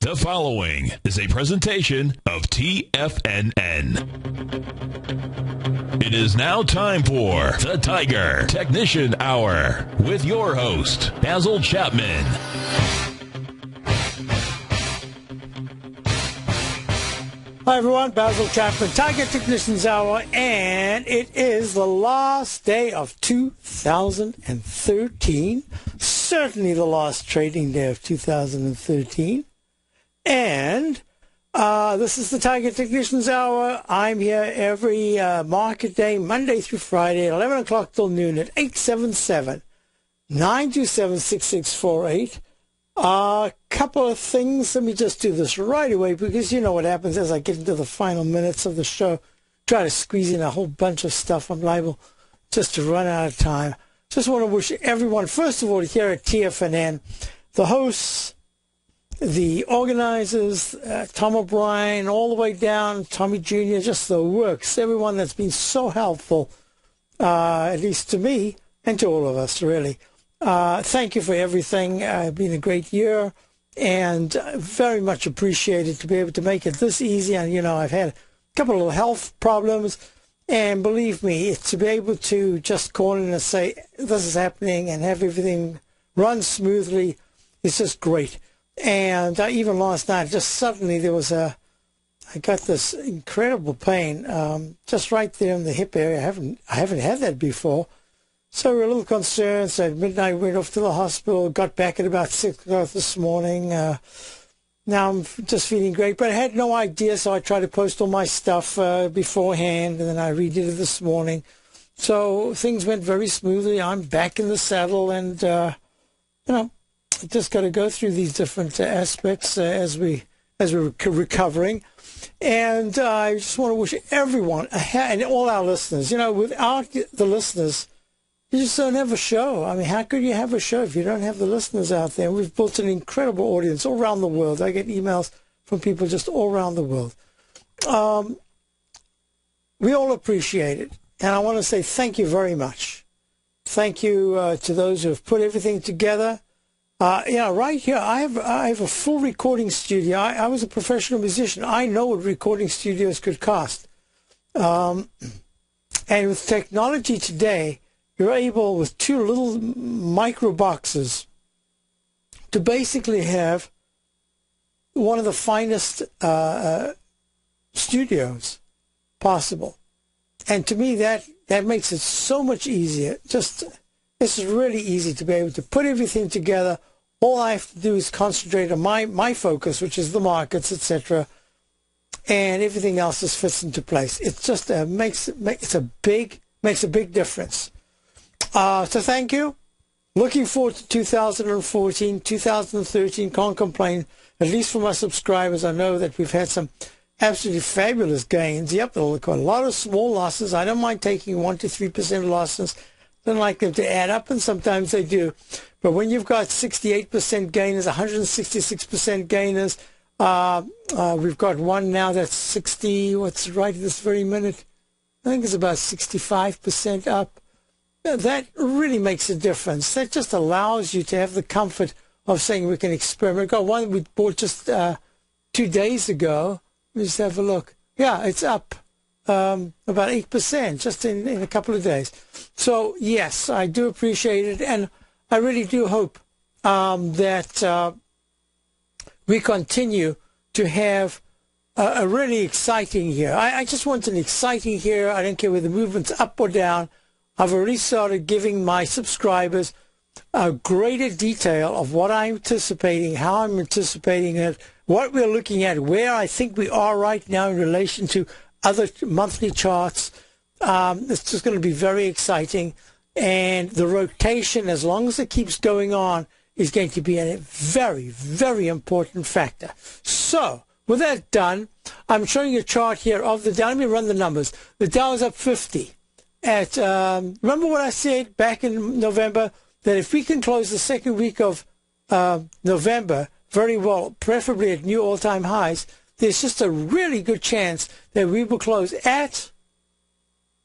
The following is a presentation of TFNN. It is now time for the Tiger Technician Hour with your host, Basil Chapman. Hi everyone, Basil Chapman, Tiger Technicians Hour, and it is the last day of 2013, certainly the last trading day of 2013, and this is the Tiger Technicians Hour. I'm here every market day, Monday through Friday, at 11 o'clock till noon at 877-927-6648. A couple of things. Let me just do this right away because you know what happens as I get into the final minutes of the show. Try to squeeze in a whole bunch of stuff. I'm liable just to run out of time. Just want to wish everyone, first of all, here at TFNN, the hosts, the organizers, Tom O'Brien, all the way down, Tommy Jr., just the works, everyone that's been so helpful, at least to me and to all of us, really. Thank you for everything. It's been a great year and very much appreciated to be able to make it this easy. And, you know, I've had a couple of health problems, and believe me, to be able to just call in and say this is happening and have everything run smoothly is just great. And even last night, just suddenly I got this incredible pain just right there in the hip area. I haven't had that before. So we're a little concerned. So at midnight, we went off to the hospital, got back at about 6 o'clock this morning. Now I'm just feeling great, but I had no idea, so I tried to post all my stuff beforehand, and then I redid it this morning. So things went very smoothly. I'm back in the saddle, and, you know, just got to go through these different aspects as we're recovering. And I just want to wish everyone, and all our listeners, you know, without the listeners, you just don't have a show. I mean, how could you have a show if you don't have the listeners out there? We've built an incredible audience all around the world. I get emails from people just all around the world. We all appreciate it. And I want to say thank you very much. Thank you to those who have put everything together. You know, right here, I have a full recording studio. I was a professional musician. I know what recording studios could cost. And with technology today, you're able, with two little micro boxes, to basically have one of the finest studios possible. And to me, that makes it so much easier. It's really easy to be able to put everything together. All I have to do is concentrate on my focus, which is the markets, etc., and everything else just fits into place. It just makes a big difference. So thank you. Looking forward to 2014, 2013. Can't complain. At least for my subscribers, I know that we've had some absolutely fabulous gains. Yep, a lot of small losses. I don't mind taking 1 to 3% losses. Don't like them to add up, and sometimes they do. But when you've got 68% gainers, 166% gainers, we've got one now that's 60. What's right at this very minute? I think it's about 65% up. That really makes a difference. That just allows you to have the comfort of saying we can experiment. Got one we bought just 2 days ago. Let's have a look. Yeah, it's up about 8% just in a couple of days. So, yes, I do appreciate it. And I really do hope that we continue to have a really exciting year. I just want an exciting year. I don't care whether the movement's up or down. I've already started giving my subscribers a greater detail of what I'm anticipating, how I'm anticipating it, what we're looking at, where I think we are right now in relation to other monthly charts. It's just going to be very exciting. And the rotation, as long as it keeps going on, is going to be a very, very important factor. So, with that done, I'm showing you a chart here of the Dow. Let me run the numbers. The Dow is up 50. Remember what I said back in November, that if we can close the second week of November very well, preferably at new all-time highs, there's just a really good chance that we will close at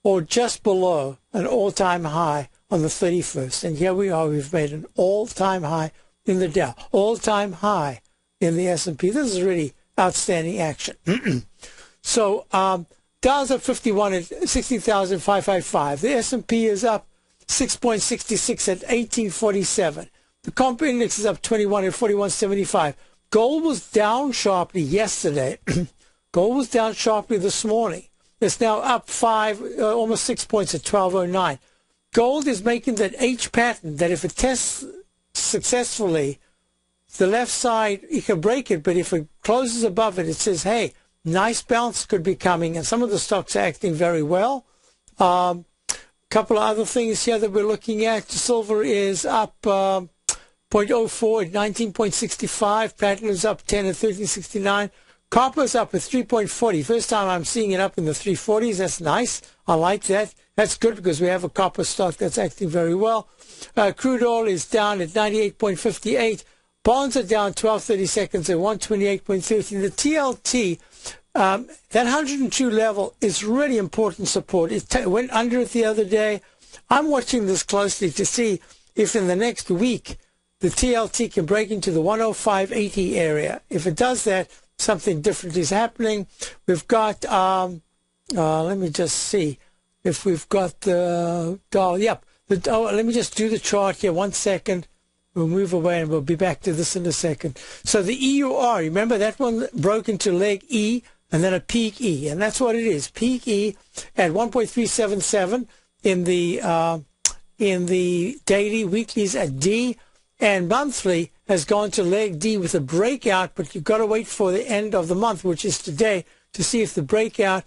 or just below an all-time high on the 31st. And here we are. We've made an all-time high in the Dow. All-time high in the S&P. This is really outstanding action. So Dow's up 51 at 60,555. The S&P is up 6.66 at 1847. The comp index is up 21 at 4175. Gold was down sharply yesterday. Gold was down sharply this morning. It's now up almost 6 points at 1209. Gold is making that H pattern that if it tests successfully, the left side, you can break it, but if it closes above it, it says, hey, nice bounce could be coming, and some of the stocks are acting very well. Couple of other things here that we're looking at. Silver is up 0.04 at 19.65. Platinum is up 10 at 13.69. Copper is up at 3.40. First time I'm seeing it up in the 340s. That's nice. I like that. That's good because we have a copper stock that's acting very well. Crude oil is down at 98.58. Bonds are down 12/30 seconds at 128.13. The TLT, that 102 level is really important support. It went under it the other day. I'm watching this closely to see if in the next week the TLT can break into the 105.80 area. If it does that, something different is happening. We've got, let me just see if we've got the dollar. Yep. Let me just do the chart here. 1 second. We'll move away and we'll be back to this in a second. So the EUR, remember that one broke into leg E and then a peak E. And that's what it is. Peak E at 1.377 in the daily, weeklies at D, and monthly has gone to leg D with a breakout, but you've got to wait for the end of the month, which is today, to see if the breakout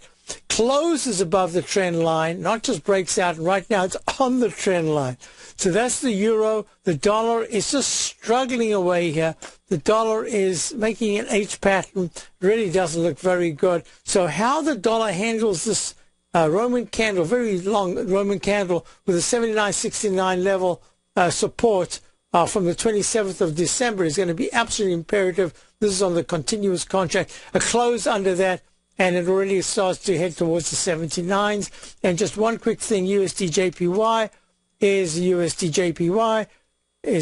closes above the trend line, not just breaks out, and right now it's on the trend line. So that's the euro. The dollar is just struggling away here. The dollar is making an H pattern. Really doesn't look very good. So how the dollar handles this Roman candle, very long Roman candle with a 79.69 level support from the 27th of December is going to be absolutely imperative. This is on the continuous contract. A close under that, and it already starts to head towards the 79s. And just one quick thing, USD-JPY is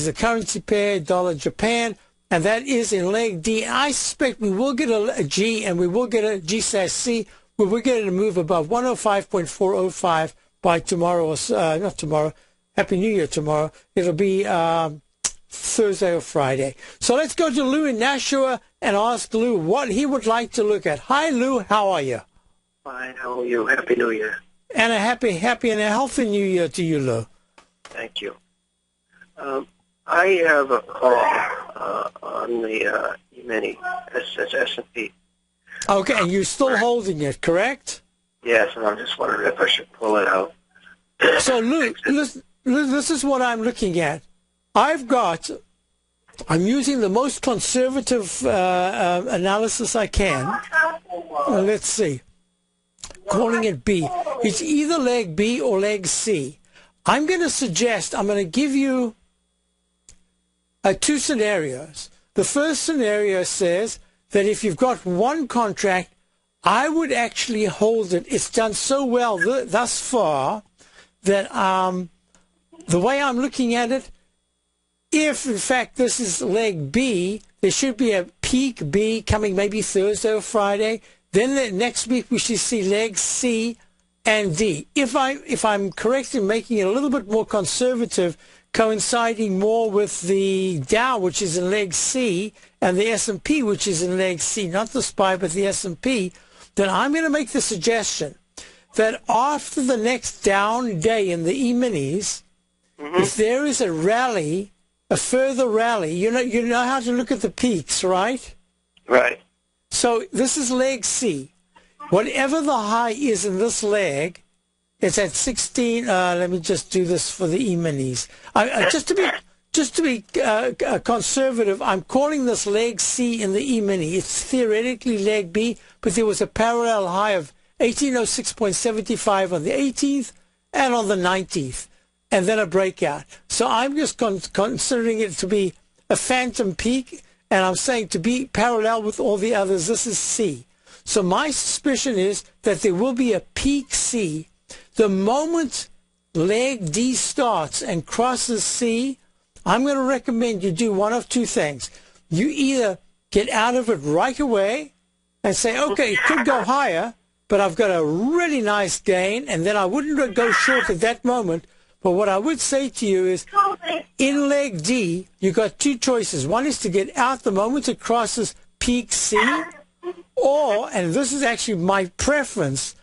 a currency pair, dollar Japan, and that is in leg D. I suspect we will get a G, and we will get a G/C, but we're going to move above 105.405 by tomorrow, or not tomorrow, Happy New Year tomorrow. It'll be Thursday or Friday. So let's go to Lou in Nashua and ask Lou what he would like to look at. Hi, Lou. How are you? Fine. How are you? Happy New Year. And a happy and a healthy New Year to you, Lou. Thank you. I have a call on the E-mini S&P. Okay, and you're still holding it, correct? Yes, and I'm just wondering if I should pull it out. So, Lou, this is what I'm looking at. I'm using the most conservative analysis I can. Let's see. Calling it B. It's either leg B or leg C. I'm going to give you two scenarios. The first scenario says that if you've got one contract, I would actually hold it. It's done so well thus far that the way I'm looking at it, if in fact this is leg B, there should be a peak B coming maybe Thursday or Friday. Then the next week we should see leg C and D. If I'm correct in making it a little bit more conservative, coinciding more with the Dow, which is in leg C, and the S&P, which is in leg C, not the SPY, but the S&P, then I'm going to make the suggestion that after the next down day in the E-minis, if there is a rally, a further rally, you know how to look at the peaks, right? Right. So this is leg C. Whatever the high is in this leg, it's at 16. Let me just do this for the E-minis. Just to be conservative, I'm calling this leg C in the E-mini. It's theoretically leg B, but there was a parallel high of 1806.75 on the 18th and on the 19th, and then a breakout. So I'm just considering it to be a phantom peak, and I'm saying to be parallel with all the others, this is C. So my suspicion is that there will be a peak C. The moment leg D starts and crosses C, I'm going to recommend you do one of two things. You either get out of it right away and say, okay, it could go higher, but I've got a really nice gain, and then I wouldn't go short at that moment. But what I would say to you is, in leg D, you've got two choices. One is to get out the moment it crosses peak C, or, and this is actually my preference,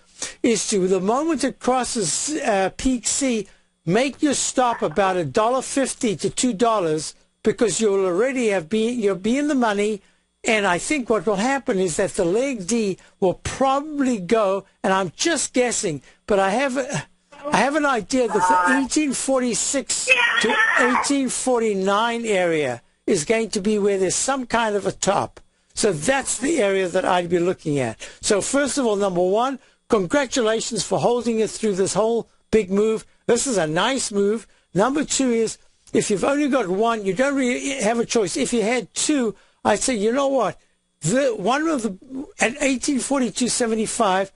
is to, the moment it crosses peak C, make your stop about $1.50 to $2, because you'll already you'll be in the money. And I think what will happen is that the leg D will probably go, and I'm just guessing, but I have an idea that the 1846 to 1849 area is going to be where there's some kind of a top. So that's the area that I'd be looking at. So first of all, number one, congratulations for holding it through this whole big move. This is a nice move. Number two is, if you've only got one, you don't really have a choice. If you had two, I'd say, you know what, at 1842.75,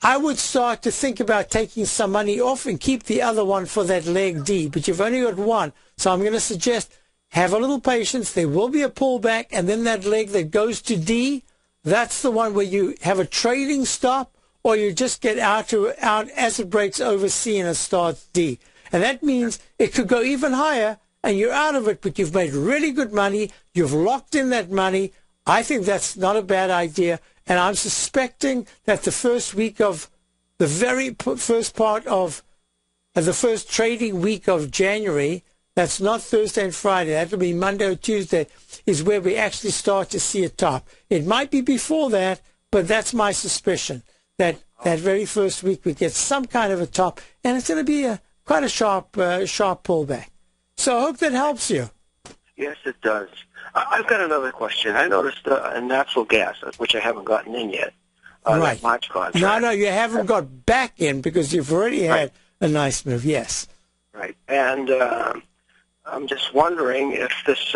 I would start to think about taking some money off and keep the other one for that leg D. But you've only got one. So I'm going to suggest have a little patience. There will be a pullback, and then that leg that goes to D, that's the one where you have a trading stop, or you just get out as it breaks over C and it starts D. And that means it could go even higher, and you're out of it, but you've made really good money. You've locked in that money. I think that's not a bad idea. And I'm suspecting that the first week of the very first part of the first trading week of January, that's not Thursday and Friday, that will be Monday or Tuesday, is where we actually start to see a top. It might be before that, but that's my suspicion, that that very first week we get some kind of a top, and it's going to be quite a sharp pullback. So I hope that helps you. Yes, it does. I've got another question. I noticed natural gas, which I haven't gotten in yet. Right. That March contract. No, you haven't got back in because you've already had a nice move. Yes. Right. And I'm just wondering if this,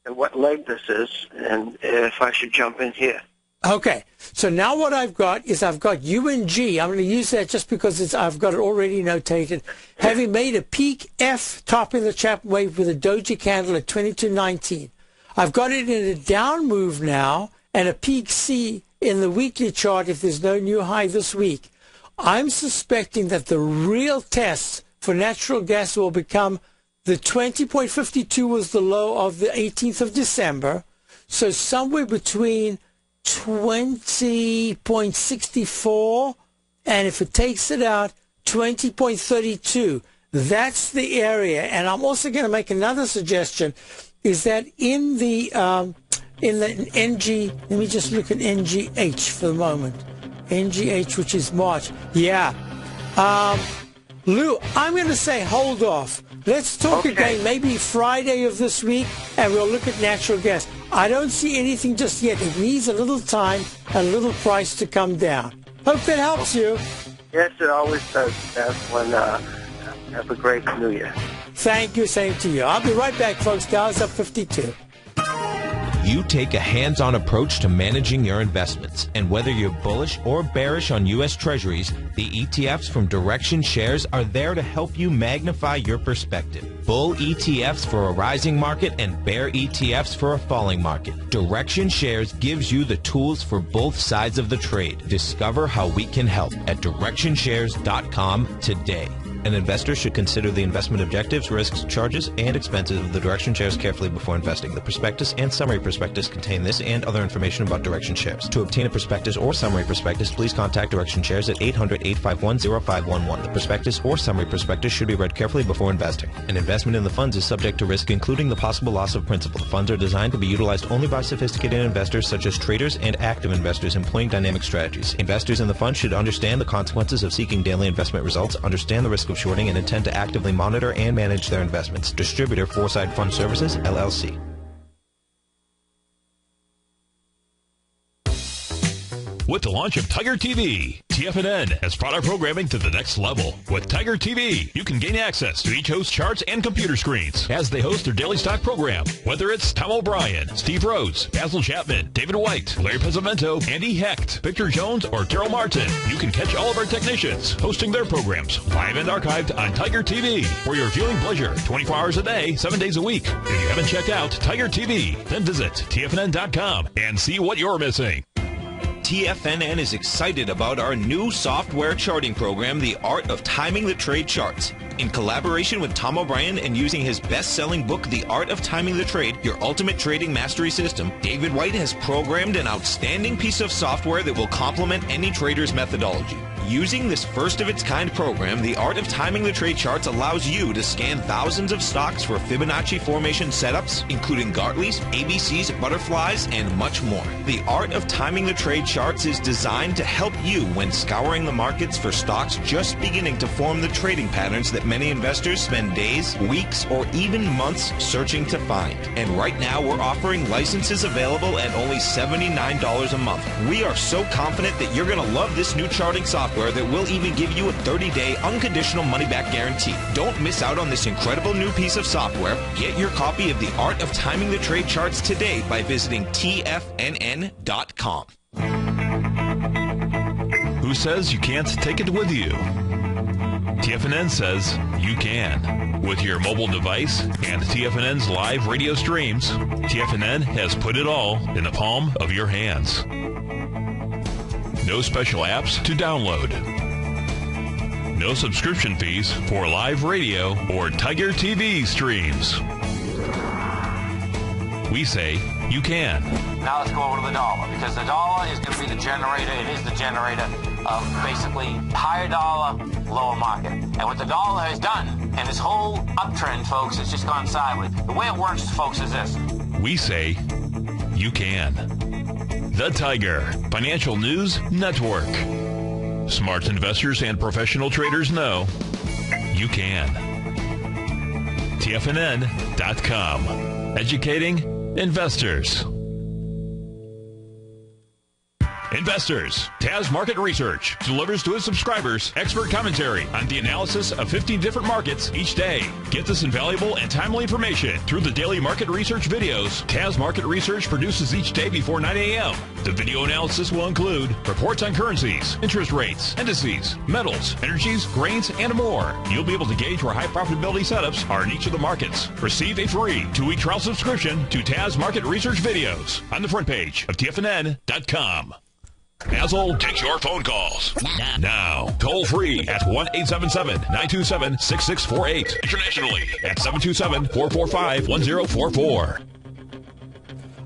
what leg this is, and if I should jump in here. Okay, so now what I've got is I've got UNG. I'm going to use that just because I've got it already notated. Having made a peak F topping the Chapman wave with a doji candle at 22.19. I've got it in a down move now and a peak C in the weekly chart if there's no new high this week. I'm suspecting that the real test for natural gas will become the 20.52 was the low of the 18th of December. So somewhere between 20.64, and if it takes it out, 20.32. That's the area. And I'm also going to make another suggestion, is that in the NG, let me just look at NGH for the moment. NGH, which is March. Yeah. Lou, I'm going to say hold off. Let's talk again maybe Friday of this week, and we'll look at natural gas. I don't see anything just yet. It needs a little time and a little price to come down. Hope that helps you. Yes, it always does. That's when, have a great New Year. Thank you. Same to you. I'll be right back, folks. Dow's up 52. You take a hands-on approach to managing your investments, and whether you're bullish or bearish on U.S. Treasuries, the ETFs from Direction Shares are there to help you magnify your perspective. Bull ETFs for a rising market and bear ETFs for a falling market. Direction Shares gives you the tools for both sides of the trade. Discover how we can help at DirectionShares.com today. An investor should consider the investment objectives, risks, charges, and expenses of the Direction Shares carefully before investing. The prospectus and summary prospectus contain this and other information about Direction Shares. To obtain a prospectus or summary prospectus, please contact Direction Shares at 800-851-0511. The prospectus or summary prospectus should be read carefully before investing. An investment in the funds is subject to risk, including the possible loss of principal. The funds are designed to be utilized only by sophisticated investors such as traders and active investors employing dynamic strategies. Investors in the fund should understand the consequences of seeking daily investment results, understand the risk of shorting, and intend to actively monitor and manage their investments. Distributor, Foresight Fund Services, LLC. with the launch of Tiger TV. TFNN has brought our programming to the next level. With Tiger TV, you can gain access to each host's charts and computer screens as they host their daily stock program. Whether it's Tom O'Brien, Steve Rhodes, Basil Chapman, David White, Larry Pezzamento, Andy Hecht, Victor Jones, or Daryl Martin, you can catch all of our technicians hosting their programs live and archived on Tiger TV for your viewing pleasure 24 hours a day, 7 days a week. If you haven't checked out Tiger TV, then visit TFNN.com and see what you're missing. TFNN is excited about our new software charting program, The Art of Timing the Trade Charts. In collaboration with Tom O'Brien and using his best-selling book, The Art of Timing the Trade, Your Ultimate Trading Mastery System, David White has programmed an outstanding piece of software that will complement any trader's methodology. Using this first-of-its-kind program, The Art of Timing the Trade Charts allows you to scan thousands of stocks for Fibonacci formation setups, including Gartley's, ABC's, butterflies, and much more. The Art of Timing the Trade Charts is designed to help you when scouring the markets for stocks just beginning to form the trading patterns that many investors spend days, weeks, or even months searching to find. And right now, we're offering licenses available at only $79 a month. We are so confident that you're going to love this new charting software that will even give you a 30-day unconditional money-back guarantee. Don't miss out on this incredible new piece of software. Get your copy of The Art of Timing the Trade Charts today by visiting TFNN.com. Who says you can't take it with you? TFNN says you can. With your mobile device and TFNN's live radio streams, TFNN has put it all in the palm of your hands. No special apps to download. No subscription fees for live radio or Tiger TV streams. We say you can. Now let's go over to the dollar, because the dollar is going to be the generator. It is the generator of basically higher dollar, lower market. And what the dollar has done, and this whole uptrend, folks, has just gone sideways. The way it works, folks, is this. We say you can. The Tiger Financial News Network. Smart investors and professional traders know you can. TFNN.com. Educating investors. Investors, Taz Market Research delivers to its subscribers expert commentary on the analysis of 15 different markets each day. Get this invaluable and timely information through the daily market research videos Taz Market Research produces each day before 9 a.m. The video analysis will include reports on currencies, interest rates, indices, metals, energies, grains, and more. You'll be able to gauge where high profitability setups are in each of the markets. Receive a free 2-week trial subscription to Taz Market Research videos on the front page of TFNN.com. Basil takes your phone calls now. Toll free at 1-877-927-6648. Internationally at 727-445-1044.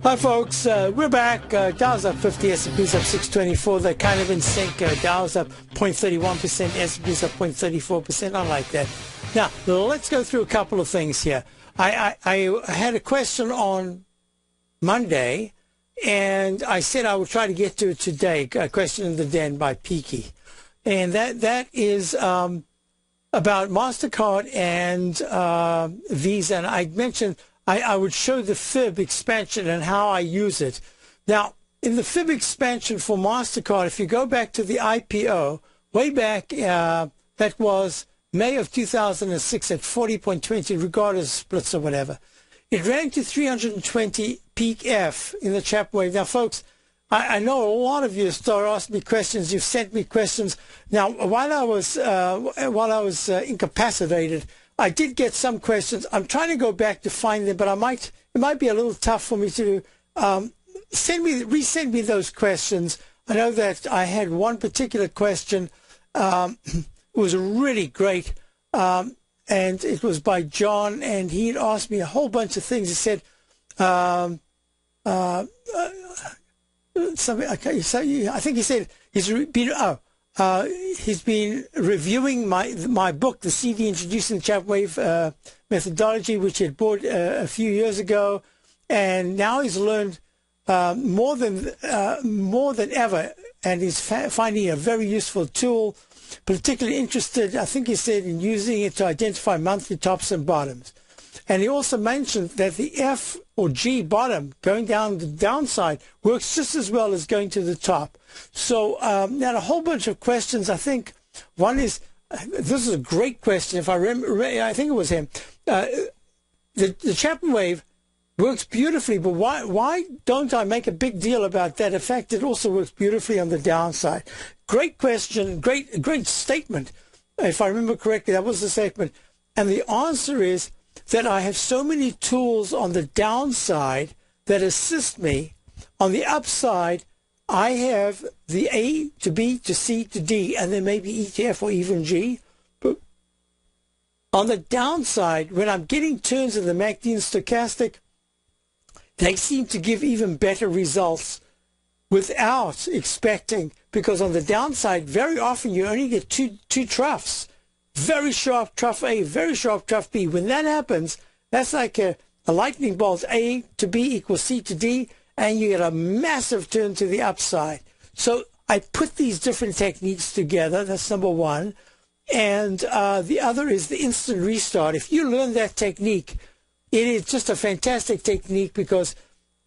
Hi, folks. We're back. Dow's up 50, S&P's up 624. They're kind of in sync. Dow's up 0.31%, S&P's up 0.34%. I like that. Now, let's go through a couple of things here. I had a question on Monday, and I said I would try to get to it today, a question in the den by Peaky. And that is about MasterCard and Visa. And I mentioned I would show the FIB expansion and how I use it. Now, in the FIB expansion for MasterCard, if you go back to the IPO, way back, that was May of 2006 at 40.20, regardless of splits or whatever. It ran to 320 peak F in the chap wave. Now, folks, I know a lot of you start asking me questions. You've sent me questions. Now, while I was incapacitated, I did get some questions. I'm trying to go back to find them, but it might be a little tough for me to resend me those questions. I know that I had one particular question. It was really great. And it was by John, and he had asked me a whole bunch of things. He said, something. Okay, so I think he said he's been reviewing my book, the CD Introducing the Chap Wave Methodology, which he had bought a few years ago, and now he's learned more than ever, and he's finding it a very useful tool. Particularly interested, I think he said, in using it to identify monthly tops and bottoms. And he also mentioned that the F or G bottom, going down the downside, works just as well as going to the top. So now a whole bunch of questions. I think one is, this is a great question. If I remember, I think it was him. The Chapman wave works beautifully, but why don't I make a big deal about that? In fact, it also works beautifully on the downside. Great question, great statement. If I remember correctly, that was the statement. And the answer is that I have so many tools on the downside that assist me. On the upside, I have the A to B to C to D, and then maybe E to F or even G. But on the downside, when I'm getting turns in the MACD and stochastic, they seem to give even better results without expecting, because on the downside, very often you only get two troughs. Very sharp trough A, very sharp trough B. When that happens, that's like a lightning bolt. A to B equals C to D, and you get a massive turn to the upside. So I put these different techniques together. That's number one. And the other is the instant restart. If you learn that technique, it is just a fantastic technique because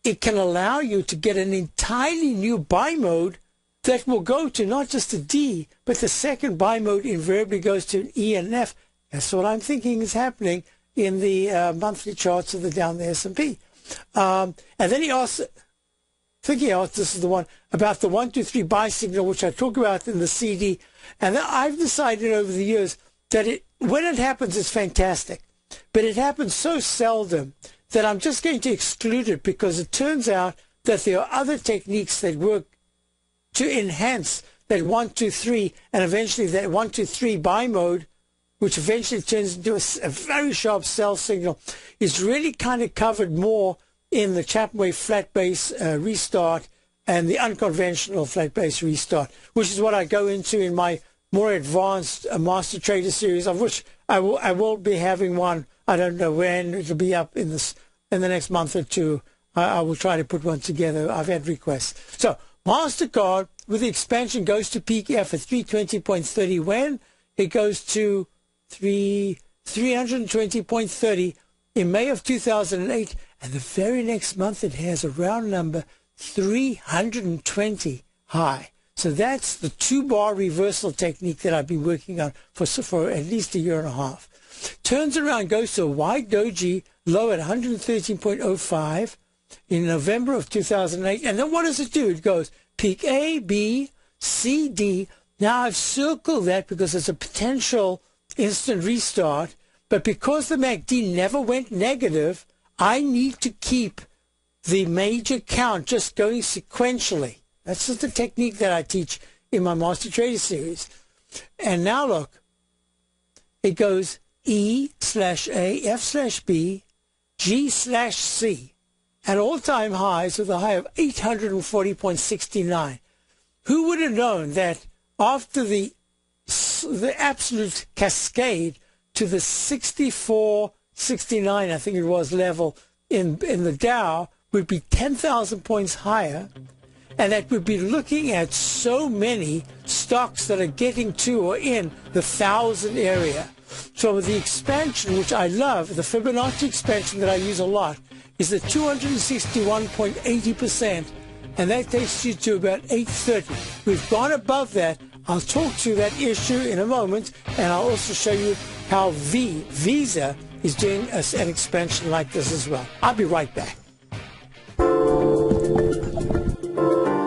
it can allow you to get an entirely new buy mode that will go to not just a D, but the second buy mode invariably goes to an E and an F. That's what I'm thinking is happening in the monthly charts of the down the S&P. And then he asked, this is the one, about the 1, 2, 3 buy signal, which I talk about in the CD. And I've decided over the years that when it happens, it's fantastic. But it happens so seldom that I'm just going to exclude it, because it turns out that there are other techniques that work to enhance that 1, 2, 3, and eventually that 1, 2, 3 buy mode, which eventually turns into a very sharp sell signal, is really kind of covered more in the Chapman wave flat base restart and the unconventional flat base restart, which is what I go into in my more advanced Master Trader series, of which I will be having one. I don't know when. It'll be up in the next month or two. I will try to put one together. I've had requests. So MasterCard with the expansion goes to peak F at 320.30. When? It goes to 320.30 in May of 2008. And the very next month it has a round number 320 high. So that's the 2-bar reversal technique that I've been working on for at least a year and a half. Turns around, goes to a wide doji low at 113.05 in November of 2008. And then what does it do? It goes peak A, B, C, D. Now I've circled that because it's a potential instant restart. But because the MACD never went negative, I need to keep the major count just going sequentially. That's just the technique that I teach in my Master Trader series. And now look, it goes E/A, F/B, G/C at all-time highs with a high of 840.69. Who would have known that after the absolute cascade to the 64.69, I think it was, level in the Dow would be 10,000 points higher, and that would be looking at so many stocks that are getting to or in the 1,000 area. So the expansion, which I love, the Fibonacci expansion that I use a lot, is the 261.80%, and that takes you to about 830. We've gone above that. I'll talk to that issue in a moment, and I'll also show you how Visa is doing an expansion like this as well. I'll be right back.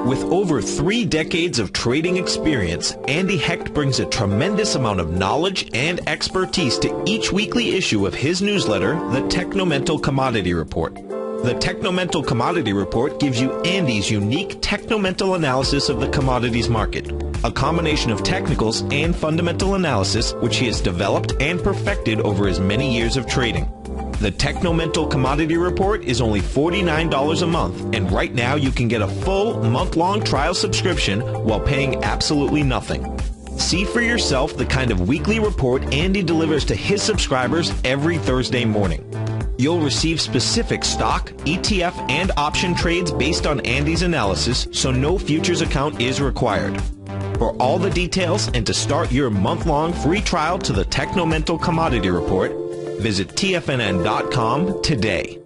With over 3 decades of trading experience, Andy Hecht brings a tremendous amount of knowledge and expertise to each weekly issue of his newsletter, the Technomental Commodity Report. The Technomental Commodity Report gives you Andy's unique technomental analysis of the commodities market, a combination of technicals and fundamental analysis which he has developed and perfected over his many years of trading. The Technomental Commodity Report is only $49 a month, and right now you can get a full month-long trial subscription while paying absolutely nothing. See for yourself the kind of weekly report Andy delivers to his subscribers every Thursday morning. You'll receive specific stock, ETF, and option trades based on Andy's analysis, so no futures account is required. For all the details and to start your month-long free trial to the Technomental Commodity Report, Visit TFNN.com today.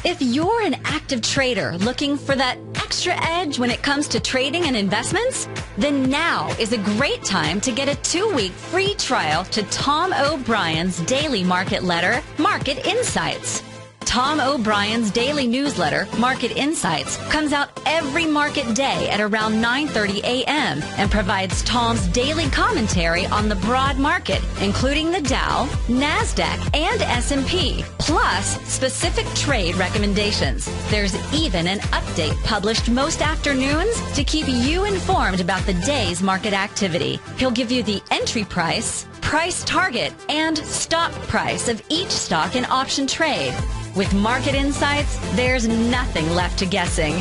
If you're an active trader looking for that extra edge when it comes to trading and investments, then now is a great time to get a 2-week free trial to Tom O'Brien's daily market letter, Market Insights. Tom O'Brien's daily newsletter, Market Insights, comes out every market day at around 9:30 a.m. and provides Tom's daily commentary on the broad market, including the Dow, NASDAQ, and S&P, plus specific trade recommendations. There's even an update published most afternoons to keep you informed about the day's market activity. He'll give you the entry price, price target, and stop price of each stock in option trade. With Market Insights, there's nothing left to guessing.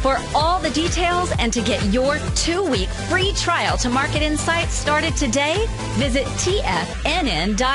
For all the details and to get your 2-week free trial to Market Insights started today, visit TFNN.com.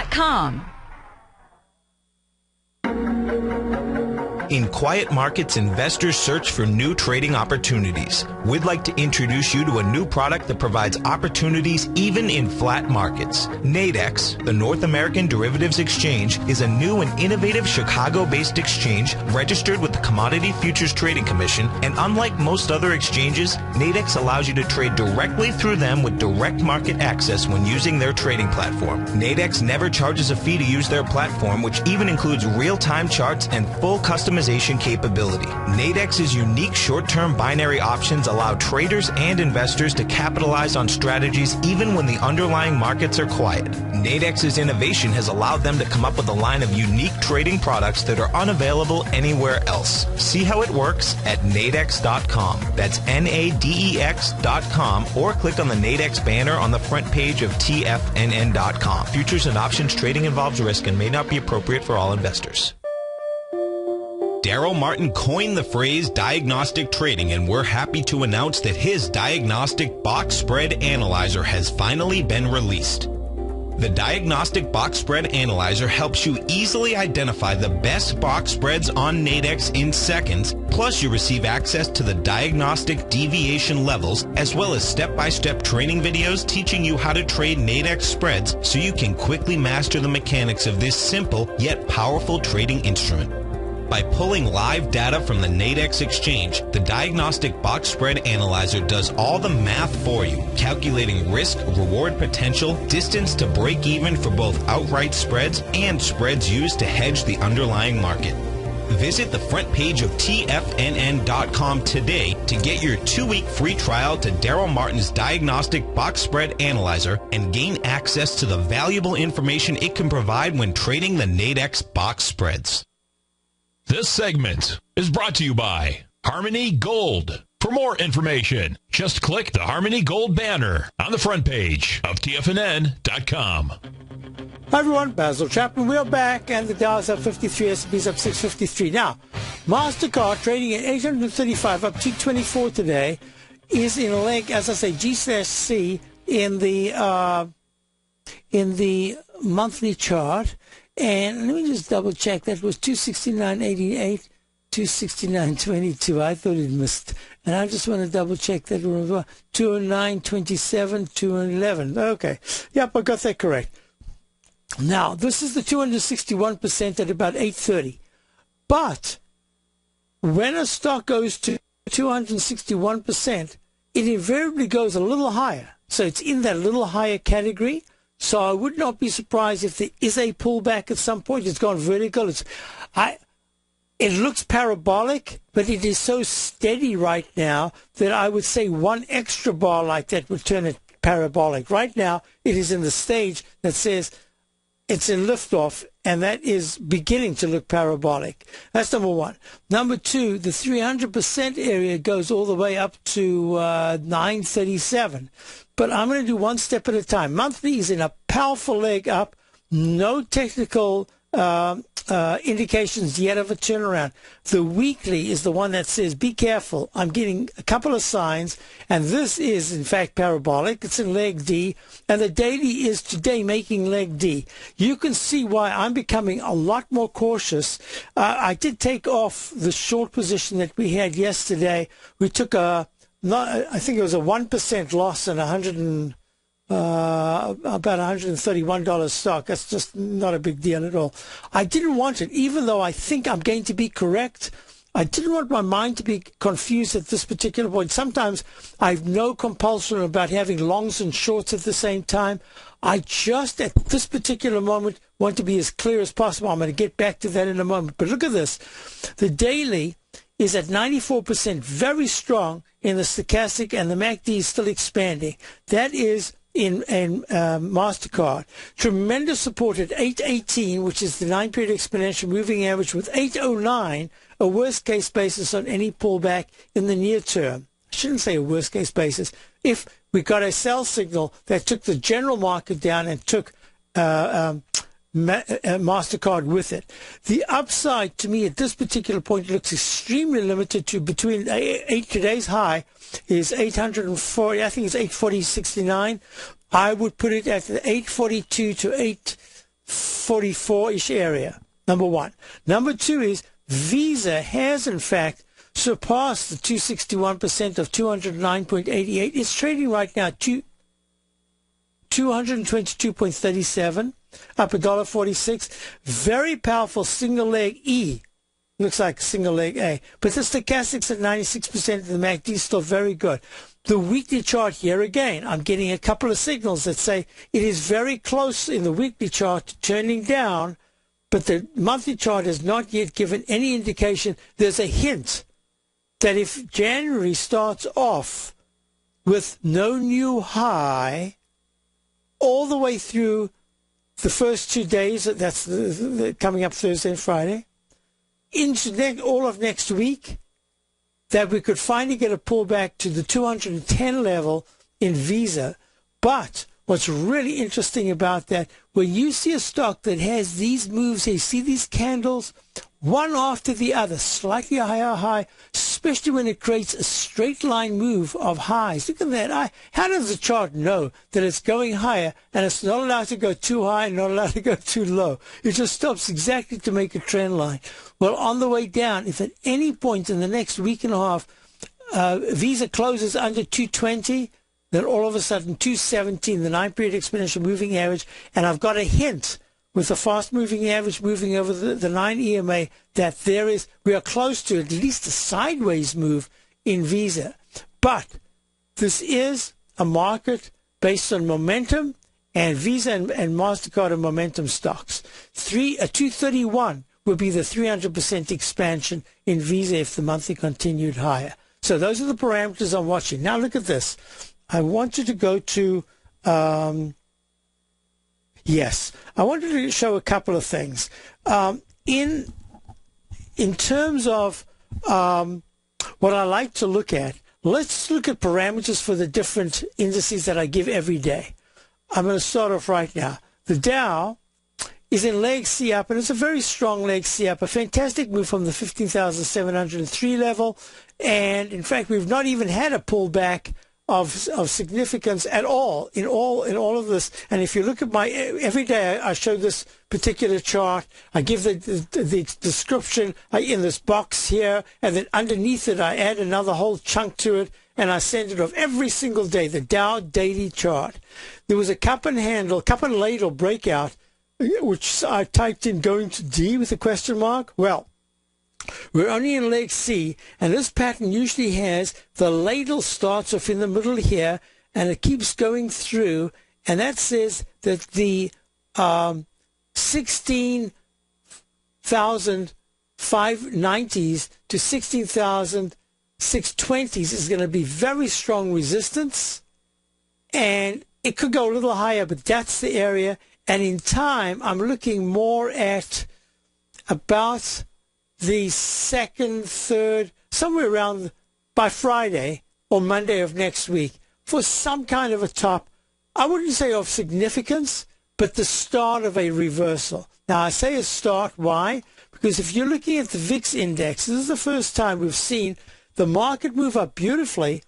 In quiet markets, investors search for new trading opportunities. We'd like to introduce you to a new product that provides opportunities even in flat markets. Nadex, the North American Derivatives Exchange, is a new and innovative Chicago-based exchange registered with the Commodity Futures Trading Commission, and unlike most other exchanges, Nadex allows you to trade directly through them with direct market access when using their trading platform. Nadex never charges a fee to use their platform, which even includes real-time charts and full customization capability. Nadex's unique short-term binary options allow traders and investors to capitalize on strategies even when the underlying markets are quiet. Nadex's innovation has allowed them to come up with a line of unique trading products that are unavailable anywhere else. See how it works at nadex.com. That's NADEX.com, or click on the Nadex banner on the front page of TFNN.com. Futures and options trading involves risk and may not be appropriate for all investors. Daryl Martin coined the phrase diagnostic trading, and we're happy to announce that his diagnostic box spread analyzer has finally been released. The Diagnostic Box Spread Analyzer helps you easily identify the best box spreads on Nadex in seconds, plus you receive access to the diagnostic deviation levels, as well as step-by-step training videos teaching you how to trade Nadex spreads so you can quickly master the mechanics of this simple yet powerful trading instrument. By pulling live data from the Nadex exchange, the Diagnostic Box Spread Analyzer does all the math for you, calculating risk, reward potential, distance to break even for both outright spreads and spreads used to hedge the underlying market. Visit the front page of TFNN.com today to get your 2-week free trial to Daryl Martin's Diagnostic Box Spread Analyzer and gain access to the valuable information it can provide when trading the Nadex box spreads. This segment is brought to you by Harmony Gold. For more information, just click the Harmony Gold banner on the front page of TFNN.com. Hi everyone, Basil Chapman. We're back, and the Dow's up 53, S&P's up 653. Now, MasterCard trading at 835, up 224 today, is in a leg, as I say, G/C in the monthly chart. And let me just double check. That was 269.88, 269.22. I thought it missed. And I just want to double check that was 209.27, 211. Okay. Yep, I got that correct. Now, this is the 261% at about 8:30. But when a stock goes to 261%, it invariably goes a little higher. So it's in that little higher category. So I would not be surprised if there is a pullback at some point. It's gone vertical. It looks parabolic, but it is so steady right now that I would say one extra bar like that would turn it parabolic. Right now, it is in the stage that says it's in liftoff, and that is beginning to look parabolic. That's number one. Number two, the 300% area goes all the way up to 937. But I'm going to do one step at a time. Monthly is in a powerful leg up. No technical indications yet of a turnaround. The weekly is the one that says, be careful. I'm getting a couple of signs, and this is, in fact, parabolic. It's in leg D, and the daily is today making leg D. You can see why I'm becoming a lot more cautious. I did take off the short position that we had yesterday. We took the I think it was a 1% loss and about $131 stock. That's just not a big deal at all. I didn't want it, even though I think I'm going to be correct. I didn't want my mind to be confused at this particular point. Sometimes I have no compulsion about having longs and shorts at the same time. I just, at this particular moment, want to be as clear as possible. I'm going to get back to that in a moment. But look at this. The daily is at 94%, very strong in the stochastic, and the MACD is still expanding. That is in MasterCard. Tremendous support at 818, which is the 9-period exponential moving average, with 809, a worst-case basis on any pullback in the near term. I shouldn't say a worst-case basis. If we got a sell signal that took the general market down and took MasterCard with it. The upside, to me, at this particular point, looks extremely limited to between today's high is 840, I think it's 840.69. I would put it at the 842 to 844-ish area, number one. Number two is Visa has, in fact, surpassed the 261% of 209.88. It's trading right now 222.37, up $1.46. Very powerful single leg E. Looks like single leg A. But the stochastics at 96%, and the MACD is still very good. The weekly chart here again, I'm getting a couple of signals that say it is very close in the weekly chart to turning down, but the monthly chart has not yet given any indication. There's a hint that if January starts off with no new high all the way through the first 2 days, that's the coming up Thursday and Friday, into all of next week, that we could finally get a pullback to the 210 level in Visa. But what's really interesting about that, when you see a stock that has these moves, you see these candles, one after the other, slightly higher high, especially when it creates a straight line move of highs. Look at that. How does the chart know that it's going higher and it's not allowed to go too high and not allowed to go too low? It just stops exactly to make a trend line. Well, on the way down, if at any point in the next week and a half, Visa closes under 220, then all of a sudden 217, the 9-period exponential moving average, and I've got a hint with the fast-moving average moving over the 9 EMA that we are close to at least a sideways move in Visa. But this is a market based on momentum, and Visa and MasterCard are momentum stocks. 231 would be the 300% expansion in Visa if the monthly continued higher. So those are the parameters I'm watching. Now look at this. I want you to go to... Yes, I wanted to show a couple of things. In terms of what I like to look at, let's look at parameters for the different indices that I give every day. I'm going to start off right now. The Dow is in leg C up, and it's a very strong leg C up, a fantastic move from the 15,703 level. And in fact, we've not even had a pullback of significance at all in all of this. And if you look at every day I show this particular chart, I give the description in this box here, and then underneath it I add another whole chunk to it, and I send it off every single day, the Dow daily chart. There was a cup and ladle breakout, which I typed in going to D with a question mark. Well, we're only in leg C, and this pattern usually has the ladle starts off in the middle here, and it keeps going through, and that says that the 16,590s to 16,620s is going to be very strong resistance, and it could go a little higher, but that's the area. And in time, I'm looking more at about the second, third, somewhere around by Friday or Monday of next week for some kind of a top. I wouldn't say of significance, but the start of a reversal. Now, I say a start. Why? Because if you're looking at the VIX index, this is the first time we've seen the market move up beautifully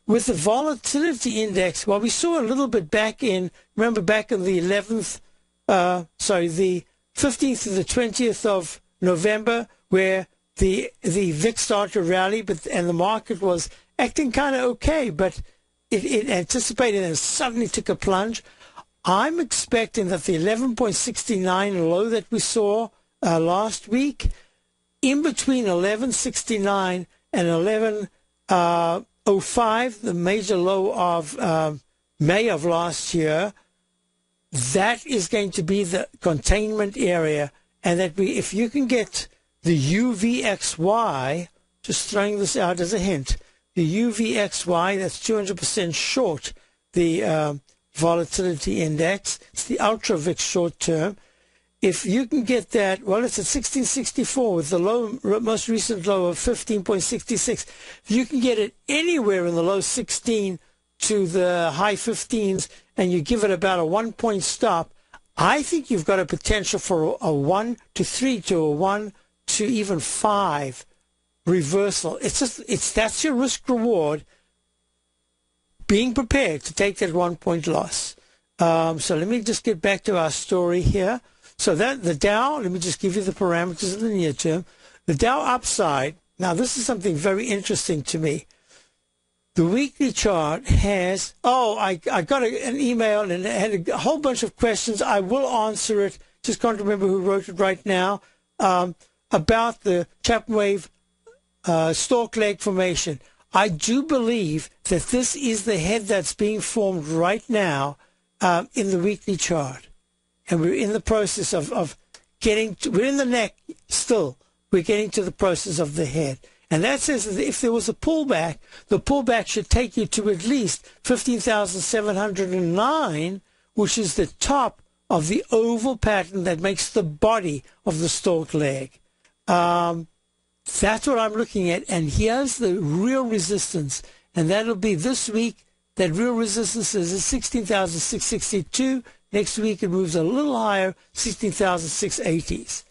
with the volatility index. Well, we saw a little bit back in the 15th to the 20th of November, where the VIX started to rally, and the market was acting kind of okay, but it anticipated and suddenly took a plunge. I'm expecting that the 11.69 low that we saw last week, in between 11.69 and 11.05, the major low of May of last year, that is going to be the containment area. And that if you can get the UVXY, just throwing this out as a hint, the UVXY, that's 200% short the volatility index. It's the Ultra VIX short term. If you can get that, well, it's at 1664 with the low, most recent low of 15.66. If you can get it anywhere in the low 16 to the high 15s, and you give it about a 1 point stop, I think you've got a potential for a 1 to 3 to a 1 to even 5 reversal. That's your risk reward, being prepared to take that 1 point loss. So let me just get back to our story here. So that the Dow, let me just give you the parameters in the near term. The Dow upside, now this is something very interesting to me. The weekly chart has, I got an email and it had a whole bunch of questions. I will answer it. Just can't remember who wrote it right now. About the Chapman wave stalk leg formation. I do believe that this is the head that's being formed right now in the weekly chart. And we're in the process of getting to, we're in the neck still. We're getting to the process of the head. And that says that if there was a pullback, the pullback should take you to at least 15,709, which is the top of the oval pattern that makes the body of the stalk leg. That's what I'm looking at. And here's the real resistance. And that'll be this week. That real resistance is 16,662. Next week it moves a little higher, 16,680s.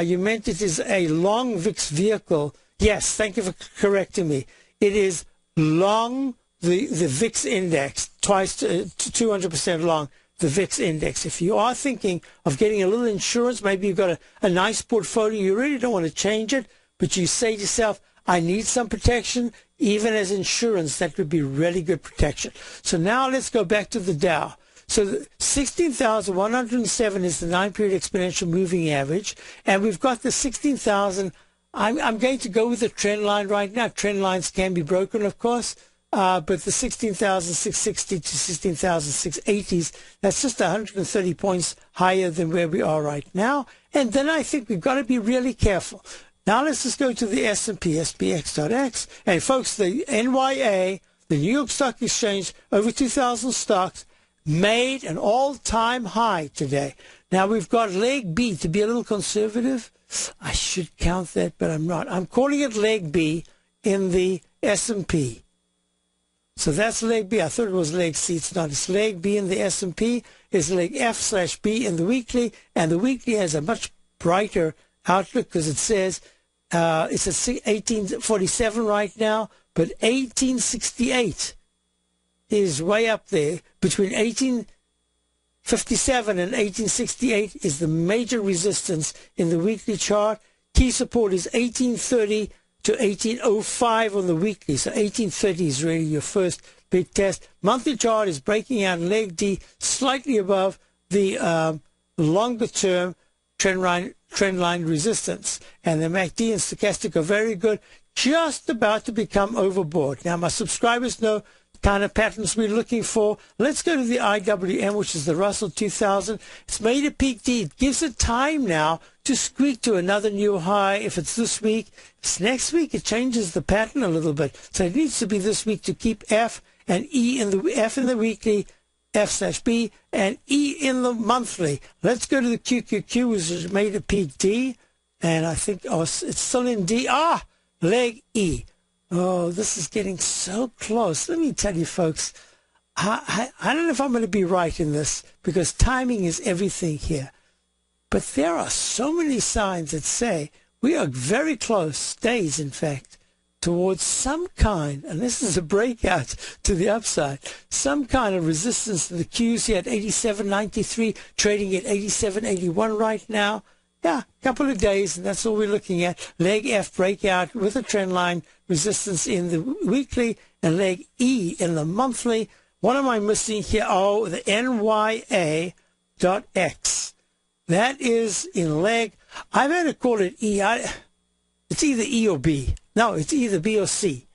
You meant it is a long VIX vehicle. Yes, thank you for correcting me. It is long, the VIX index, twice to 200% long, the VIX index. If you are thinking of getting a little insurance, maybe you've got a nice portfolio, you really don't want to change it, but you say to yourself, I need some protection, even as insurance, that would be really good protection. So now let's go back to the Dow. So 16,107 is the 9-period exponential moving average, and we've got the 16,000. I'm going to go with the trend line right now. Trend lines can be broken, of course, but the 16,660 to 16,680s, that's just 130 points higher than where we are right now. And then I think we've got to be really careful. Now let's just go to the S&P, SPX.X. And folks, the NYA, the New York Stock Exchange, over 2,000 stocks, made an all-time high today. Now we've got leg B. To be a little conservative, I should count that, but I'm not. I'm calling it leg B in the S&P. So that's leg B. I thought it was leg C. It's not. It's leg B in the S&P. It's leg F/B in the weekly, and the weekly has a much brighter outlook because it says it's at 1847 right now, but 1868 is way up there. Between 1857 and 1868 is the major resistance in the weekly chart. Key support is 1830 to 1805 on the weekly. So 1830 is really your first big test. Monthly chart is breaking out leg D slightly above the longer term trend line resistance. And the MACD and stochastic are very good, just about to become overbought. Now my subscribers know kind of patterns we're looking for. Let's go to the IWM, which is the Russell 2000. It's made a peak D. It gives it time now to squeak to another new high. If it's this week, if it's next week, it changes the pattern a little bit. So it needs to be this week to keep F and E in the F in the weekly, F/B, and E in the monthly. Let's go to the QQQ, which has made a peak D, and I think it's still in D. Leg E. Oh, this is getting so close. Let me tell you, folks, I don't know if I'm going to be right in this because timing is everything here. But there are so many signs that say we are very close, days in fact, towards some kind, and this is a breakout to the upside, some kind of resistance to the Qs here at 87.93, trading at 87.81 right now. a couple of days, and that's all we're looking at. Leg F breakout with a trend line resistance in the weekly, and leg E in the monthly. What am I missing here? Oh, the NYA.X. That is in leg. I've had to call it E. It's either E or B. No, it's either B or C.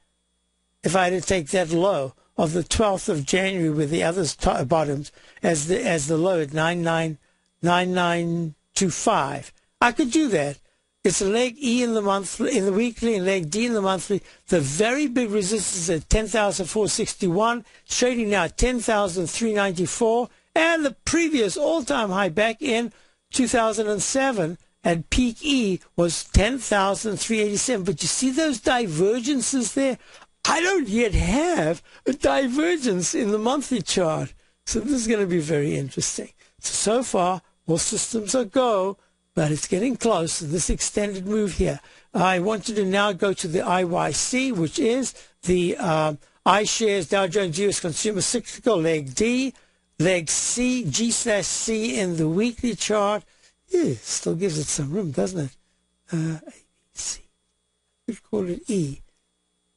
If I had to take that low of the 12th of January with the others bottoms as the low at 9925, I could do that. It's a leg E in the monthly, in the weekly, and leg D in the monthly. The very big resistance at 10,461, trading now at 10,394, and the previous all-time high back in 2007 at peak E was 10,387. But you see those divergences there? I don't yet have a divergence in the monthly chart. So this is going to be very interesting. So far, all systems are go, but it's getting close to this extended move here. I want you to now go to the IYC, which is the iShares Dow Jones US Consumer Cyclical, leg D, leg C, G/C in the weekly chart. Yeah, still gives it some room, doesn't it? ABC. We'd call it E.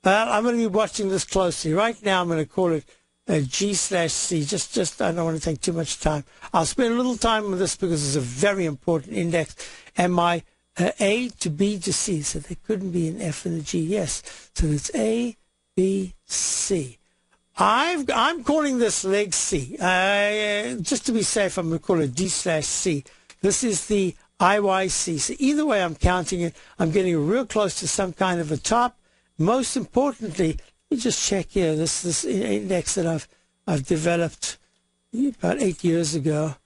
Well, I'm going to be watching this closely. Right now, I'm going to call it G/C. Just I don't want to take too much time. I'll spend a little time on this because it's a very important index. And my A to B to C, so there couldn't be an F and a G. Yes, so it's A, B, C. I'm calling this leg C. Just to be safe, I'm going to call it D/C. This is the IYC. So either way I'm counting it, I'm getting real close to some kind of a top. Most importantly, let me just check here, this index that I've developed about 8 years ago.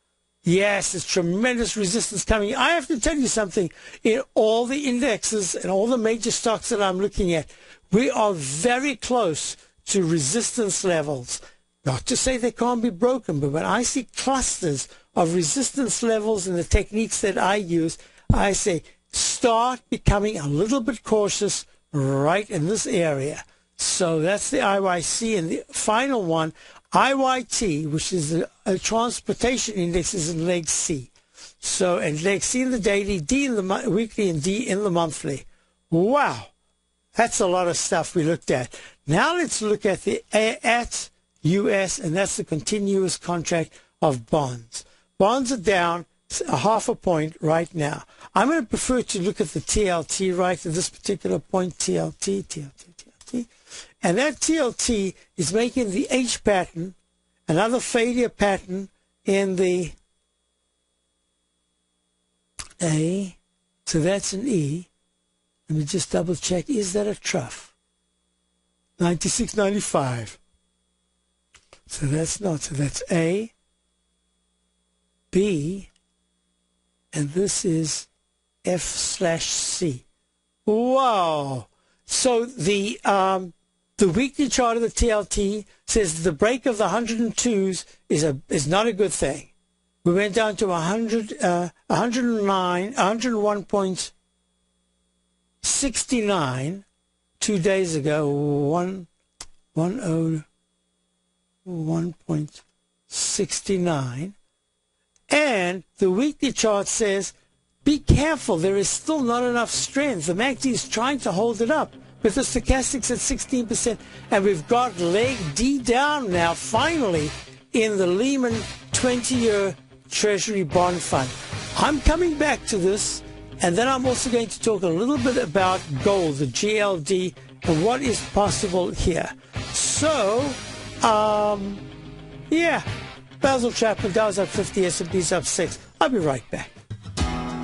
Yes, there's tremendous resistance coming. I have to tell you something. In all the indexes and all the major stocks that I'm looking at, we are very close to resistance levels. Not to say they can't be broken, but when I see clusters of resistance levels and the techniques that I use, I say start becoming a little bit cautious right in this area. So that's the IYC. And the final one, IYT, which is the transportation index, is in leg C. So, and leg C in the daily, D in the weekly, and D in the monthly. Wow, that's a lot of stuff we looked at. Now let's look at the at US, and that's the continuous contract of bonds. Bonds are down a half a point right now. I'm going to prefer to look at the TLT right at this particular point, TLT. And that TLT is making the H pattern, another failure pattern in the A. So that's an E. Let me just double check. Is that a trough? 96.95. So that's not. So that's A, B, and this is F/C. Wow. So the weekly chart of the TLT says the break of the 102s is not a good thing. We went down to 101.69 2 days ago. 101.69, and the weekly chart says be careful, there is still not enough strength. The MACD is trying to hold it up with the stochastics at 16%, and we've got leg D down now finally in the Lehman 20-year Treasury bond fund. I'm coming back to this, and then I'm also going to talk a little bit about gold, the GLD, and what is possible here. So yeah, Basil Chapman, Dow's up 50, S&P's up 6. I'll be right back.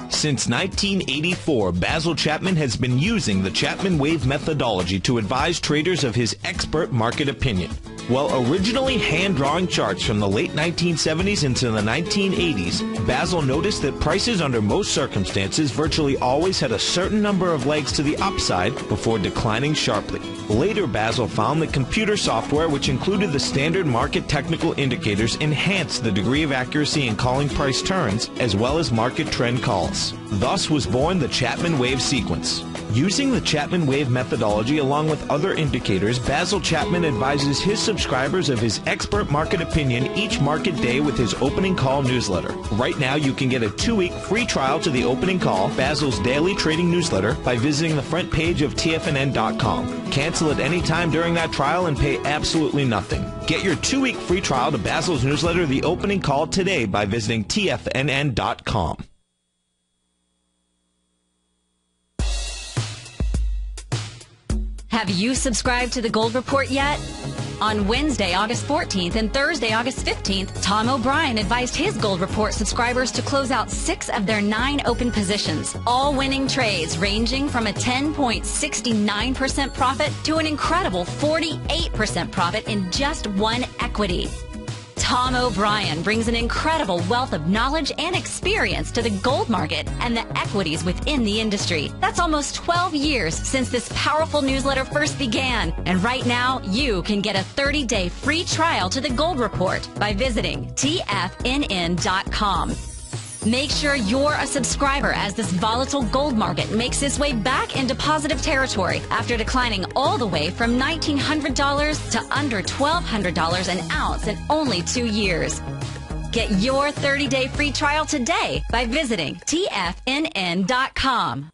Since 1984, Basil Chapman has been using the Chapman Wave methodology to advise traders of his expert market opinion. While originally hand-drawing charts from the late 1970s into the 1980s, Basil noticed that prices under most circumstances virtually always had a certain number of legs to the upside before declining sharply. Later, Basil found that computer software, which included the standard market technical indicators, enhanced the degree of accuracy in calling price turns, as well as market trend calls. Thus was born the Chapman Wave sequence. Using the Chapman Wave methodology along with other indicators, Basil Chapman advises his subscribers of his expert market opinion each market day with his opening call newsletter. Right now, you can get a 2-week free trial to the opening call, Basil's daily trading newsletter, by visiting the front page of TFNN.com. Cancel at any time during that trial and pay absolutely nothing. Get your 2-week free trial to Basil's newsletter, The Opening Call, today by visiting TFNN.com. Have you subscribed to the Gold Report yet? On Wednesday, August 14th and Thursday, August 15th, Tom O'Brien advised his Gold Report subscribers to close out 6 of their 9 open positions, all winning trades ranging from a 10.69% profit to an incredible 48% profit in just one equity. Tom O'Brien brings an incredible wealth of knowledge and experience to the gold market and the equities within the industry. That's almost 12 years since this powerful newsletter first began. And right now, you can get a 30-day free trial to the Gold Report by visiting TFNN.com. Make sure you're a subscriber as this volatile gold market makes its way back into positive territory after declining all the way from $1,900 to under $1,200 an ounce in only 2 years. Get your 30-day free trial today by visiting TFNN.com.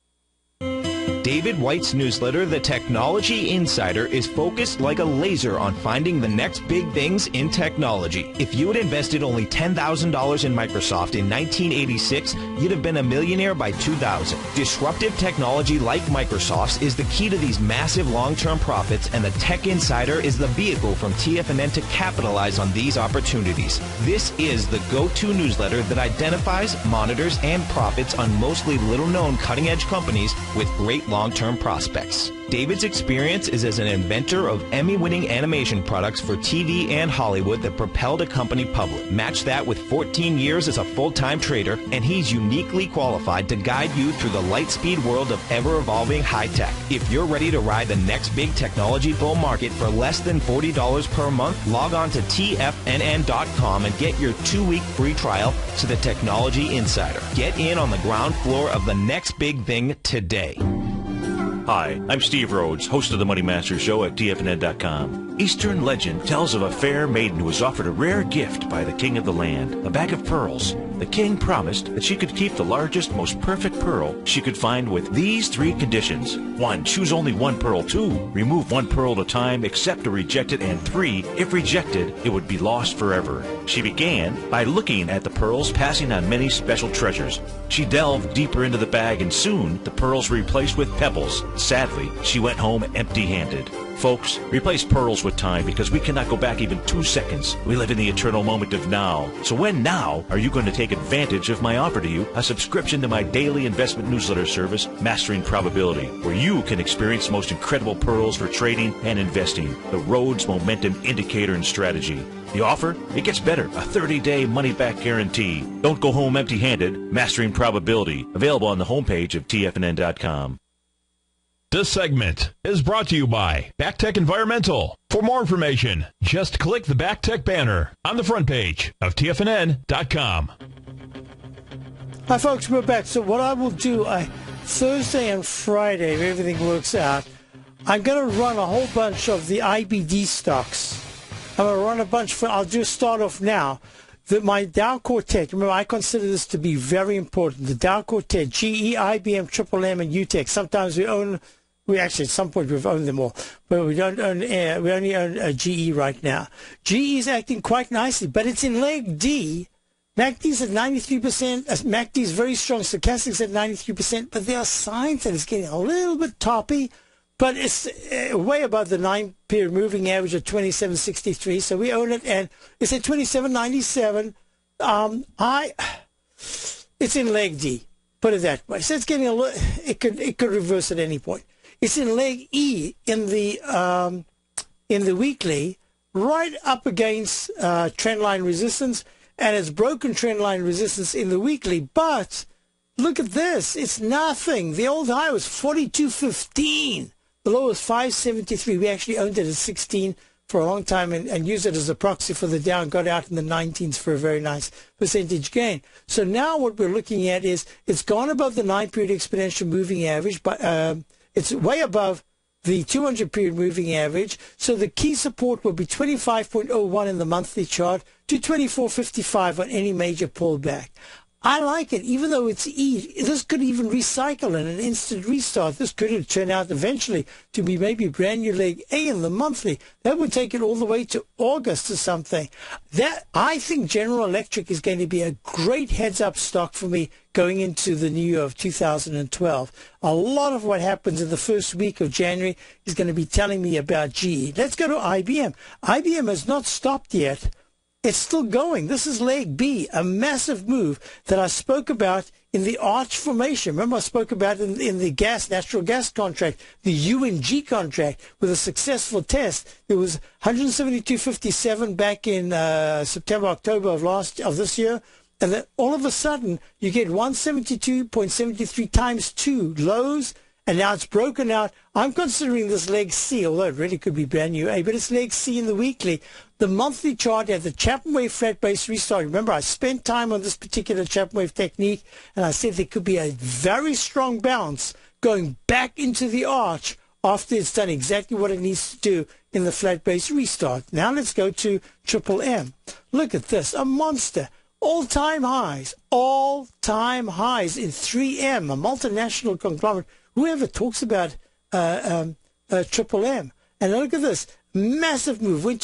David White's newsletter, The Technology Insider, is focused like a laser on finding the next big things in technology. If you had invested only $10,000 in Microsoft in 1986, you'd have been a millionaire by 2000. Disruptive technology like Microsoft's is the key to these massive long-term profits, and the Tech Insider is the vehicle from TFNN to capitalize on these opportunities. This is the go-to newsletter that identifies, monitors, and profits on mostly little-known cutting-edge companies with great long-term prospects. David's experience is as an inventor of Emmy-winning animation products for TV and Hollywood that propelled a company public. Match that with 14 years as a full-time trader, and he's uniquely qualified to guide you through the light-speed world of ever-evolving high-tech. If you're ready to ride the next big technology bull market for less than $40 per month, log on to TFNN.com and get your 2-week free trial to the Technology Insider. Get in on the ground floor of the next big thing today. Hi, I'm Steve Rhodes, host of the Money Master Show at TFNN.com. Eastern legend tells of a fair maiden who was offered a rare gift by the king of the land, a bag of pearls. The king promised that she could keep the largest, most perfect pearl she could find with these 3 conditions. 1, choose only 1 pearl. 2, remove 1 pearl at a time, accept or reject it. And 3, if rejected, it would be lost forever. She began by looking at the pearls, passing on many special treasures. She delved deeper into the bag, and soon the pearls were replaced with pebbles. Sadly, she went home empty-handed. Folks, replace pearls with time, because we cannot go back even 2 seconds. We live in the eternal moment of now. So when now are you going to take advantage of my offer to you, a subscription to my daily investment newsletter service, Mastering Probability, where you can experience the most incredible pearls for trading and investing, the Rhodes Momentum Indicator and Strategy. The offer? It gets better. A 30-day money-back guarantee. Don't go home empty-handed. Mastering Probability. Available on the homepage of TFNN.com. This segment is brought to you by BackTech Environmental. For more information, just click the BackTech banner on the front page of TFNN.com. Hi, folks. We're back. So what I will do, Thursday and Friday, if everything works out, I'm going to run a whole bunch of the IBD stocks. I'm going to run a bunch. I'll just start off now. My Dow Quartet, remember, I consider this to be very important. The Dow Quartet, GE, IBM, MMM, and UTEC. Sometimes we actually, at some point, we've owned them all, but we don't own, we only own GE right now. GE is acting quite nicely, but it's in leg D. MACD's at 93%. MACD is very strong. Stochastic's at 93%, but there are signs that it's getting a little bit toppy, but it's way above the 9-period moving average of 27.63. So we own it, and it's at 27.97. It's in leg D. Put it that way. So it's getting a little. It could reverse at any point. It's in leg E in the weekly, right up against trendline resistance, and it's broken trendline resistance in the weekly. But look at this. It's nothing. The old high was 42.15. The low was 5.73. We actually owned it at 16 for a long time and used it as a proxy for the Dow and got out in the 19s for a very nice percentage gain. So now what we're looking at is it's gone above the 9-period exponential moving average, but It's way above the 200-period moving average. So the key support will be 25.01 in the monthly chart to 24.55 on any major pullback. I like it, even though it's E. This could even recycle in an instant restart. This could turn out eventually to be maybe brand new leg A in the monthly. That would take it all the way to August or something. That, I think General Electric is going to be a great heads-up stock for me going into the new year of 2012. A lot of what happens in the first week of January is going to be telling me about GE. Let's go to IBM. IBM has not stopped yet. It's still going. This is leg B, a massive move that I spoke about in the arch formation. Remember I spoke about in the natural gas contract, the UNG contract with a successful test. It was 172.57 back in September, October of this year. And then all of a sudden you get 172.73 times 2 lows. And now it's broken out. I'm considering this leg C, although it really could be brand new A, but it's leg C in the weekly. The monthly chart had the Chapman wave flat base restart. Remember, I spent time on this particular Chapman wave technique, and I said there could be a very strong bounce going back into the arch after it's done exactly what it needs to do in the flat base restart. Now let's go to Triple M. Look at this, a monster. All-time highs in 3M, a multinational conglomerate. Whoever talks about Triple M. And look at this, massive move. Went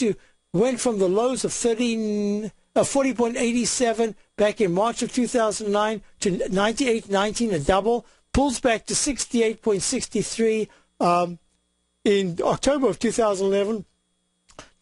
from the lows of 40.87 back in March of 2009 to 98.19, a double. Pulls back to 68.63 in October of 2011.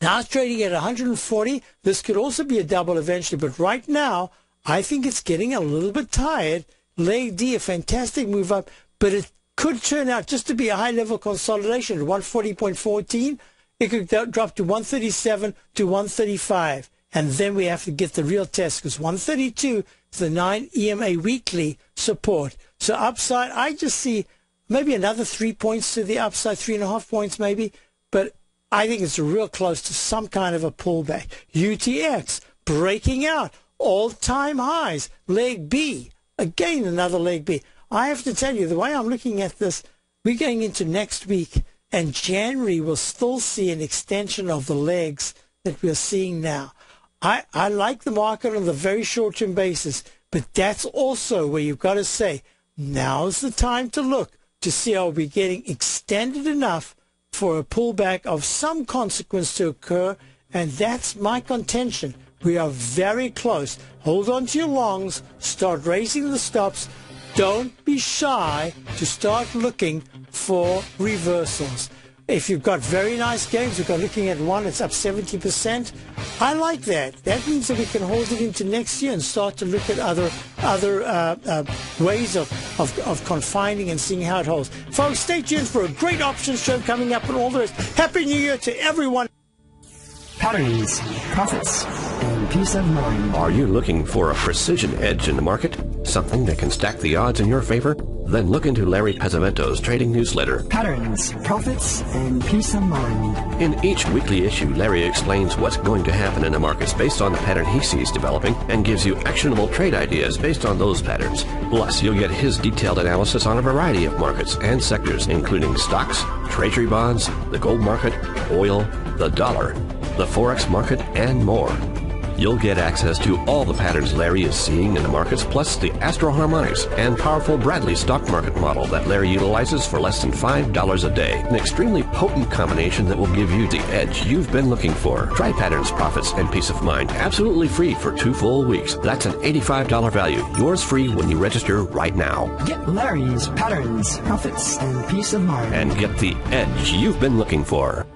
Now it's trading at 140. This could also be a double eventually, but right now I think it's getting a little bit tired. Leg D, a fantastic move up, but it could turn out just to be a high-level consolidation at 140.14. It could drop to 137 to 135. And then we have to get the real test because 132 is the 9 EMA weekly support. So upside, I just see maybe another 3 points to the upside, 3.5 points maybe. But I think it's real close to some kind of a pullback. UTX breaking out, all-time highs. Leg B, again another leg B. I have to tell you, the way I'm looking at this, we're going into next week, and January will still see an extension of the legs that we're seeing now. I like the market on the very short-term basis, but that's also where you've got to say, now's the time to look to see are we getting extended enough for a pullback of some consequence to occur, and that's my contention. We are very close. Hold on to your longs, start raising the stops. Don't be shy to start looking for reversals. If you've got very nice gains, we've got looking at one, it's up 70%. I like that. That means that we can hold it into next year and start to look at other ways of confining and seeing how it holds. Folks, stay tuned for a great options show coming up and all the rest. Happy New Year to everyone. Patterns, profits, and peace of mind. Are you looking for a precision edge in the market? Something that can stack the odds in your favor? Then look into Larry Pesavento's trading newsletter. Patterns, profits, and peace of mind. In each weekly issue, Larry explains what's going to happen in the markets based on the pattern he sees developing and gives you actionable trade ideas based on those patterns. Plus, you'll get his detailed analysis on a variety of markets and sectors, including stocks, treasury bonds, the gold market, oil, the dollar, the Forex market, and more. You'll get access to all the patterns Larry is seeing in the markets, plus the Astro Harmonics and powerful Bradley stock market model that Larry utilizes for less than $5 a day. An extremely potent combination that will give you the edge you've been looking for. Try Patterns, Profits, and Peace of Mind absolutely free for 2 full weeks. That's an $85 value. Yours free when you register right now. Get Larry's Patterns, Profits, and Peace of Mind. And get the edge you've been looking for.